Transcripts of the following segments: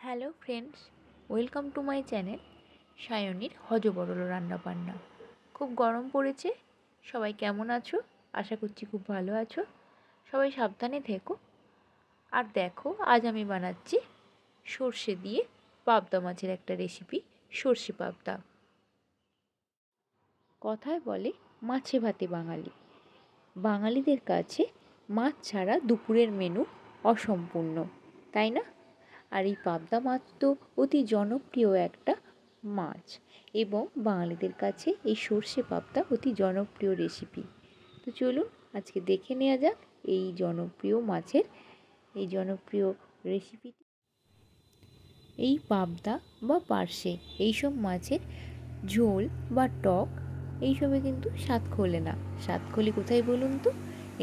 Hello friends, welcome to my channel সায়নীর হজবরল রান্নাবান্না। খুব গরম পড়েছে, সবাই কেমন আছো? আশা করছি খুব ভালো আছো। সবাই সাবধানে থেকো। আর দেখো, আজ আমি বানাচ্ছি সর্ষে দিয়ে পাবদা মাছের একটা রেসিপি, সর্ষে পাবদা। কথায় বলে মাছে ভাতে বাঙালি। বাঙালিদের কাছে মাছ ছাড়া দুপুরের মেনু অসম্পূর্ণ, তাই না? আর এই পাবদা মাছ তো অতি জনপ্রিয় একটা মাছ, এবং বাঙালিদের কাছে এই সর্ষে পাবদা অতি জনপ্রিয় রেসিপি। তো চলুন আজকে দেখে নেওয়া যাক এই জনপ্রিয় মাছের এই জনপ্রিয় রেসিপিটি। এই পাবদা বা পার্শে এইসব মাছের ঝোল বা টক এইসবে কিন্তু স্বাদ খোলে না। স্বাদ খোলে কোথায় বলুন তো?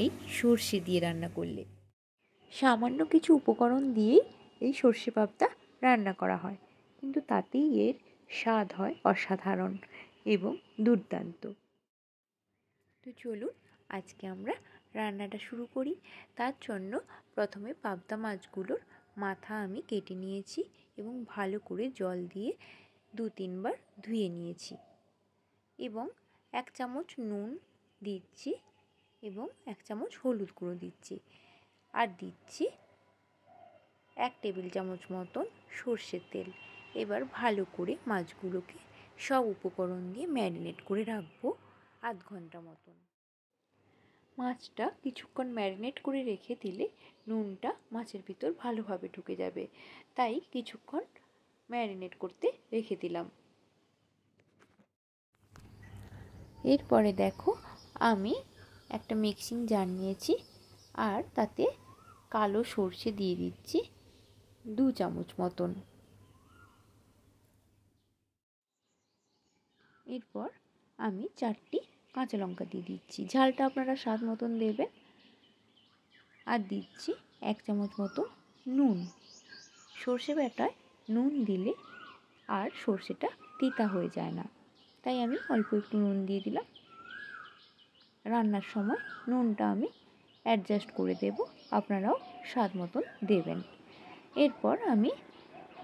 এই সর্ষে দিয়ে রান্না করলে। সামান্য কিছু উপকরণ দিয়েই এই সর্ষে পাবদা রান্না করা হয়, কিন্তু তাতেই এর স্বাদ হয় অসাধারণ এবং দুর্দান্ত। তো চলুন আজকে আমরা রান্নাটা শুরু করি। তার জন্য প্রথমে পাবদা মাছগুলোর মাথা আমি কেটে নিয়েছি এবং ভালো করে জল দিয়ে 2-3 বার ধুয়ে নিয়েছি, এবং 1 চামচ নুন দিচ্ছি এবং 1 চামচ হলুদ গুঁড়ো দিচ্ছি, আর দিচ্ছি 1 টেবিল চামচ মতন সর্ষের তেল। এবার ভালো করে মাছগুলোকে সব উপকরণ দিয়ে ম্যারিনেট করে রাখবো আধ ঘন্টা মতন। মাছটা কিছুক্ষণ ম্যারিনেট করে রেখে দিলে নুনটা মাছের ভিতর ভালোভাবে ঢুকে যাবে, তাই কিছুক্ষণ ম্যারিনেট করতে রেখে দিলাম। এরপরে দেখো, আমি একটা মিক্সিং জার নিয়েছি, আর তাতে কালো সর্ষে দিয়ে দিচ্ছি 2 চামচ মতন। এরপর আমি 4টি কাঁচা লঙ্কা দিয়ে দিচ্ছি, ঝালটা আপনারা স্বাদ মতন দেবেন। আর দিচ্ছি 1 চামচ মতো নুন। সর্ষে বাটায় নুন দিলে আর সর্ষেটা তিতা হয়ে যায় না, তাই আমি অল্প একটু নুন দিয়ে দিলাম। রান্নার সময় নুনটা আমি অ্যাডজাস্ট করে দেব, আপনারাও স্বাদ মতন দেবেন। এরপর আমি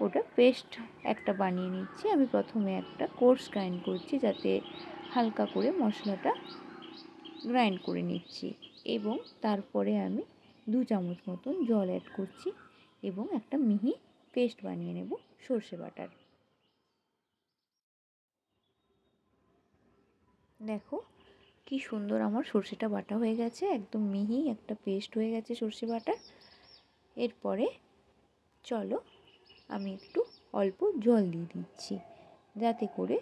ওটা পেস্ট একটা বানিয়ে নিচ্ছি। আমি প্রথমে একটা কোর্স গ্রাইন্ড করছি, যাতে হালকা করে মশলাটা গ্রাইন্ড করে নিচ্ছি, এবং তারপরে আমি 2 চামচ মতন জল অ্যাড করছি এবং একটা মিহি পেস্ট বানিয়ে নেব সর্ষে বাটার। দেখো কি সুন্দর আমার সর্ষেটা বাটা হয়ে গেছে, একদম মিহি একটা পেস্ট হয়ে গেছে সর্ষে বাটার। এরপরে চলো আমি একটু অল্প জল দিয়ে দিচ্ছি, যাতে করে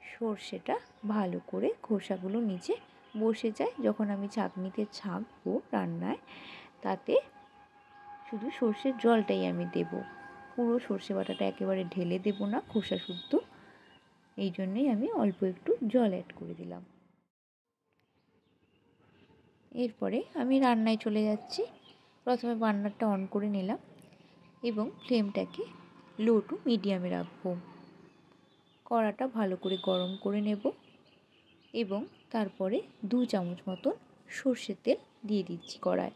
সর্ষেটা ভালো করে খোসাগুলো নিচে বসে যায়। যখন আমি ছাঁকনিতে ছাঁকবো রান্নায়, তাতে শুধু সর্ষের জলটাই আমি দেব, পুরো সর্ষে বাটাটা একেবারে ঢেলে দেব না, খোসা শুদ্ধ। এই জন্যেই আমি অল্প একটু জল অ্যাড করে দিলাম। এরপরে আমি রান্নায় চলে যাচ্ছি। প্রথমে বার্নারটা অন করে নিলাম এবং ফ্লেমটাকে লো টু মিডিয়ামে রাখবো। কড়াটা ভালো করে গরম করে নেব এবং তারপরে 2 চামচ মতন সর্ষের তেল দিয়ে দিচ্ছি কড়ায়,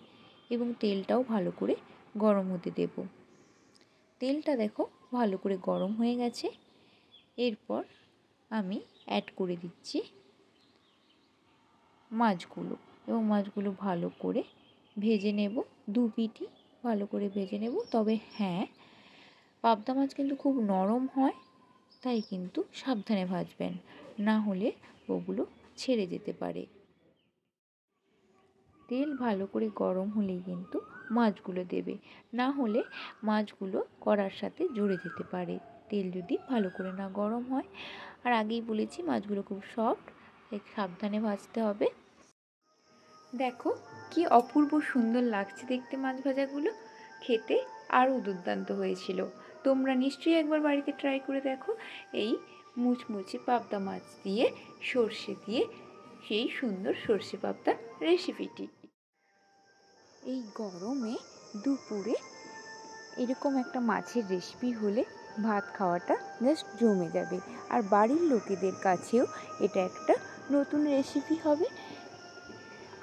এবং তেলটাও ভালো করে গরম হতে দেব। তেলটা দেখো ভালো করে গরম হয়ে গেছে। এরপর আমি অ্যাড করে দিচ্ছি মাছগুলো, এবং মাছগুলো ভালো করে ভেজে নেব, 2 পিঠই ভালো করে ভেজে নেব। তবে হ্যাঁ, পাবদা মাছ কিন্তু খুব নরম হয়, তাই কিন্তু সাবধানে ভাজবেন, না হলে ওগুলো ছেড়ে যেতে পারে। তেল ভালো করে গরম হলেই কিন্তু মাছগুলো দেবে, না হলে মাছগুলো কড়ার সাথে জড়ে যেতে পারে তেল যদি ভালো করে না গরম হয়। আর আগেই বলেছি মাছগুলো খুব সফট, তাই সাবধানে ভাজতে হবে। দেখো কি অপূর্ব সুন্দর লাগছে দেখতে মাছ ভাজাগুলো, খেতে আরও দুর্দান্ত হয়েছিল। তোমরা নিশ্চয়ই একবার বাড়িতে ট্রাই করে দেখো এই মুচমুচে পাবদা মাছ দিয়ে সর্ষে দিয়ে সেই সুন্দর সর্ষে পাবদা রেসিপিটি। এই গরমে দুপুরে এরকম একটা মাছের রেসিপি হলে ভাত খাওয়াটা জাস্ট জমে যাবে, আর বাড়ির লোকেদের কাছেও এটা একটা নতুন রেসিপি হবে।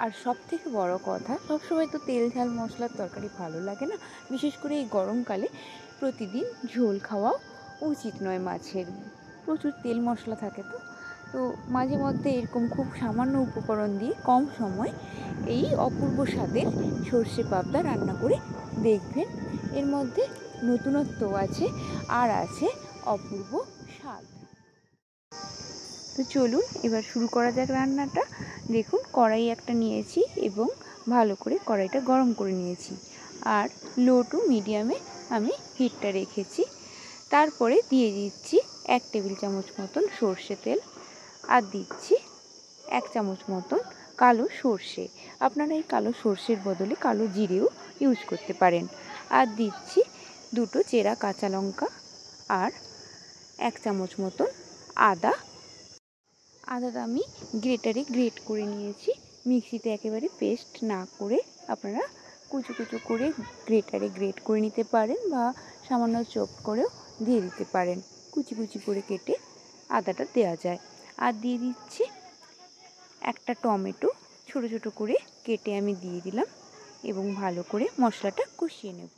আর সবথেকে বড় কথা, সবসময় তো তেল ঝাল মশলার তরকারি ভালো লাগে না, বিশেষ করে এই গরমকালে প্রতিদিন ঝোল খাওয়া উচিত নয় মাছের, প্রচুর তেল মশলা থাকে। তো মাঝে মধ্যে এরকম খুব সামান্য উপকরণ দিয়ে কম সময় এই অপূর্ব স্বাদের সর্ষে পাবদা রান্না করে দেখবেন। এর মধ্যে নতুনত্ব আছে আর আছে অপূর্ব স্বাদ। তো চলুন এবার শুরু করা যাক রান্নাটা। দেখুন কড়াই একটা নিয়েছি এবং ভালো করে কড়াইটা গরম করে নিয়েছি, আর লো টু মিডিয়ামে আমি হিটটা রেখেছি। তারপরে দিয়ে দিচ্ছি 1 টেবিল চামচ মতন সর্ষে তেল, আর দিচ্ছি 1 চামচ মতন কালো সর্ষে। আপনারা এই কালো সর্ষের বদলে কালো জিরেও ইউজ করতে পারেন। আর দিচ্ছি 2টো চেরা কাঁচা লঙ্কা আর 1 চামচ মতন আদা। আদাটা আমি গ্রেটারে গ্রেট করে নিয়েছি, মিক্সিতে একেবারে পেস্ট না করে আপনারা কুচো কুচো করে গ্রেটারে গ্রেট করে নিতে পারেন, বা সামান্য চপ করেও দিয়ে দিতে পারেন। কুচি কুচি করে কেটে আদাটা দেওয়া যায়। আর দিয়ে দিচ্ছি একটা টমেটো ছোটো ছোটো করে কেটে আমি দিয়ে দিলাম, এবং ভালো করে মশলাটা কষিয়ে নেব।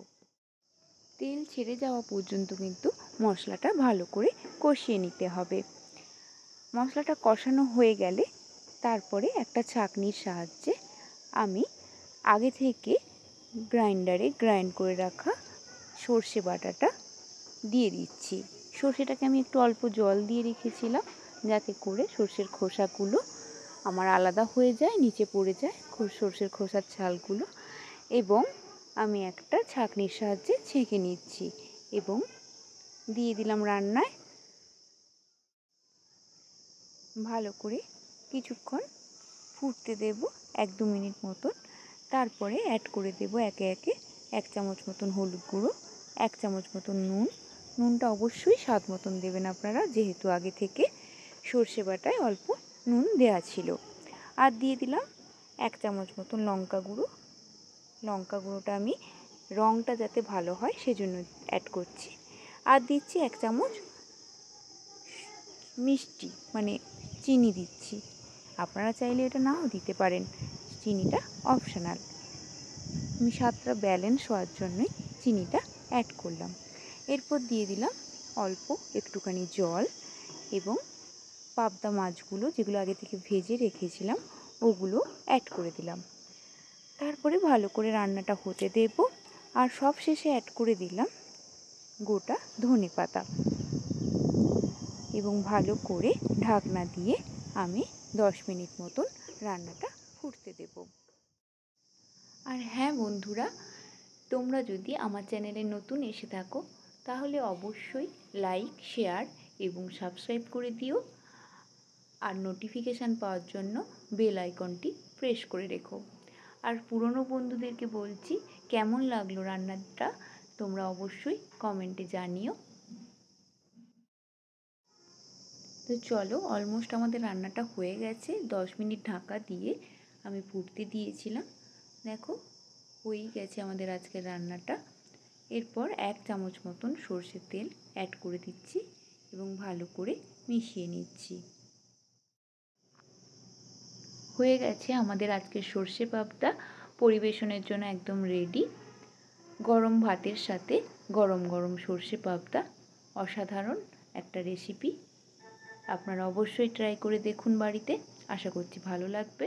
তেল ছেড়ে যাওয়া পর্যন্ত কিন্তু মশলাটা ভালো করে কষিয়ে নিতে হবে। মশলাটা কষানো হয়ে গেলে তারপরে একটা ছাঁকনির সাহায্যে আমি আগে থেকে গ্রাইন্ডারে গ্রাইন্ড করে রাখা সর্ষে বাটাটা দিয়ে দিচ্ছি। সর্ষেটাকে আমি একটু অল্প জল দিয়ে রেখেছিলাম, যাতে করে সর্ষের খোসাগুলো আমার আলাদা হয়ে যায়, নিচে পড়ে যায় সর্ষের খোসার ছালগুলো। এবং আমি একটা ছাঁকনির সাহায্যে ছেঁকে নিচ্ছি এবং দিয়ে দিলাম রান্নায়। ভালো করে কিছুক্ষণ ফুটতে দেব, 1-2 মিনিট মতন। তারপরে অ্যাড করে দেব একে একে 1 চামচ মতন হলুদ গুঁড়ো, 1 চামচ মতন নুন। নুনটা অবশ্যই স্বাদ মতন দেবেন আপনারা, যেহেতু আগে থেকে সর্ষে বাটায় অল্প নুন দেওয়া ছিল। আর দিয়ে দিলাম 1 চামচ মতন লঙ্কা গুঁড়ো। লঙ্কা গুঁড়োটা আমি রঙটা যাতে ভালো হয় সেজন্য অ্যাড করছি। আর দিচ্ছি 1 চামচ মিষ্টি মানে চিনি দিচ্ছি। আপনারা চাইলে এটা নাও দিতে পারেন, চিনিটা অপশনাল। আমি স্বাদটা ব্যালেন্স হওয়ার জন্যই চিনিটা অ্যাড করলাম। এরপর দিয়ে দিলাম অল্প একটুখানি জল, এবং পাবদা মাছগুলো যেগুলো আগে থেকে ভেজে রেখেছিলাম ওগুলো অ্যাড করে দিলাম। তারপরে ভালো করে রান্নাটা হতে দেব। আর সব শেষে অ্যাড করে দিলাম গোটা ধনেপাতা, এবং ভালো করে ঢাকনা দিয়ে আমি 10 মিনিট মতন রান্নাটা ফুটতে দেব। আর হ্যাঁ বন্ধুরা, তোমরা যদি আমার চ্যানেলে নতুন এসে থাকো তাহলে অবশ্যই লাইক, শেয়ার এবং সাবস্ক্রাইব করে দিও। আর নোটিফিকেশান পাওয়ার জন্য বেল আইকনটি প্রেস করে রেখো। আর পুরনো বন্ধুদেরকে বলছি, কেমন লাগলো রান্নাটা তোমরা অবশ্যই কমেন্টে জানিও। তো চলো, অলমোস্ট আমাদের রান্নাটা হয়ে গেছে। 10 মিনিট ঢাকা দিয়ে আমি ফুটতে দিয়েছিলাম। দেখো হয়েই গেছে আমাদের আজকের রান্নাটা। এরপর 1 চামচ মতন সর্ষের তেল অ্যাড করে দিচ্ছি এবং ভালো করে মিশিয়ে নিচ্ছি। হয়ে গেছে আমাদের আজকের সর্ষে পাবদা, পরিবেশনের জন্য একদম রেডি। গরম ভাতের সাথে গরম গরম সর্ষে পাবদা অসাধারণ একটা রেসিপি। আপনারা অবশ্যই ট্রাই করে দেখুন বাড়িতে, আশা করছি ভালো লাগবে।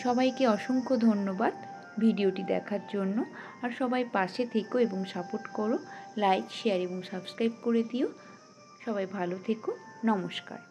সবাইকে অসংখ্য ধন্যবাদ ভিডিওটি দেখার জন্য। আর সবাই পাশে থেকো এবং সাপোর্ট করো, লাইক, শেয়ার এবং সাবস্ক্রাইব করে দিও। সবাই ভালো থেকো। নমস্কার।